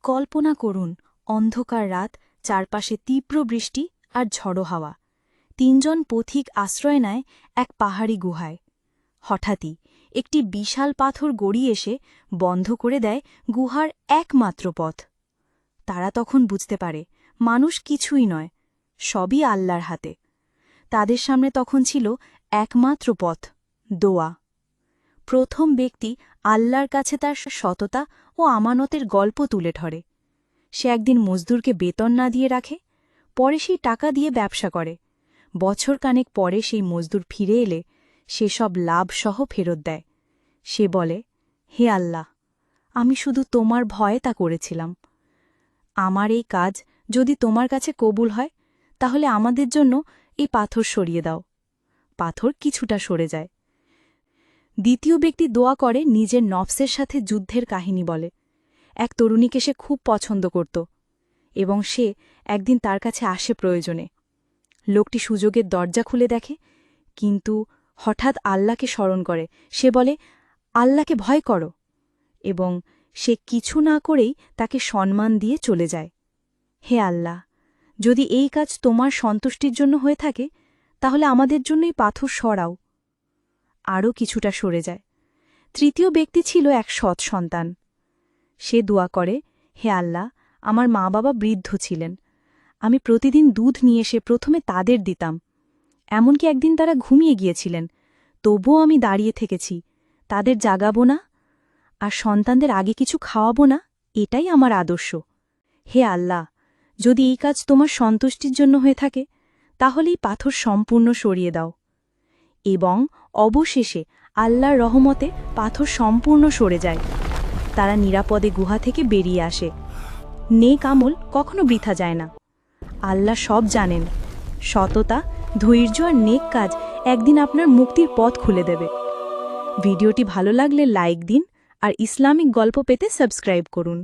কল্পনা করুন অন্ধকার রাত, চারপাশে তীব্র বৃষ্টি আর ঝড়ো হাওয়া। তিনজন পথিক আশ্রয় নেয় এক পাহাড়ি গুহায়। হঠাৎই একটি বিশাল পাথর গড়িয়ে এসে বন্ধ করে দেয় গুহার একমাত্র পথ। তারা তখন বুঝতে পারে মানুষ কিছুই নয়, সবই আল্লাহর হাতে। তাদের সামনে তখন ছিল একমাত্র পথ, দোয়া। প্রথম ব্যক্তি আল্লাহর কাছে তার সততা ও আমানতের গল্প তুলে ধরে। সে একদিন মজদুরকে বেতন না দিয়ে রাখে, পরে সেই টাকা দিয়ে ব্যবসা করে। বছর কানেক পরে সেই মজদুর ফিরে এলে সে সব লাভসহ ফেরত দেয়। সে বলে, হে আল্লাহ, আমি শুধু তোমার ভয়ে তা করেছিলাম। আমার এই কাজ যদি তোমার কাছে কবুল হয়, তাহলে আমাদের জন্য এই পাথর সরিয়ে দাও। পাথর কিছুটা সরে যায়। দ্বিতীয় ব্যক্তি দোয়া করে নিজের নফসের সাথে যুদ্ধের কাহিনী বলে। এক তরুণীকে সে খুব পছন্দ করত এবং সে একদিন তার কাছে আসে প্রয়োজনে। লোকটি সুযোগের দরজা খুলে দেখে, কিন্তু হঠাৎ আল্লাহকে স্মরণ করে। সে বলে, আল্লাহকে ভয় করো, এবং সে কিছু না করেই তাকে সম্মান দিয়ে চলে যায়। হে আল্লাহ, যদি এই কাজ তোমার সন্তুষ্টির জন্য হয়ে থাকে, তাহলে আমাদের জন্যই পাথর সরাও। আরও কিছুটা সরে যায়। তৃতীয় ব্যক্তি ছিল এক সৎ সন্তান। সে দোয়া করে, হে আল্লাহ, আমার মা বাবা বৃদ্ধ ছিলেন। আমি প্রতিদিন দুধ নিয়ে এসে প্রথমে তাদের দিতাম। এমনকি একদিন তারা ঘুমিয়ে গিয়েছিলেন, তবুও আমি দাঁড়িয়ে থেকেছি। তাদের জাগাবো না আর সন্তানদের আগে কিছু খাওয়াবো না, এটাই আমার আদর্শ। হে আল্লাহ, যদি এই কাজ তোমার সন্তুষ্টির জন্য হয়ে থাকে, তাহলেই পাথর সম্পূর্ণ সরিয়ে দাও। এবং অবশেষে আল্লাহর রহমতে পাথর সম্পূর্ণ সরে যায়। তারা নিরাপদে গুহা থেকে বেরিয়ে আসে। নেক আমল কখনো বৃথা যায় না। আল্লাহ সব জানেন। সততা, ধৈর্য আর নেক কাজ একদিন আপনার মুক্তির পথ খুলে দেবে। ভিডিওটি ভালো লাগলে লাইক দিন আর ইসলামিক গল্প পেতে সাবস্ক্রাইব করুন।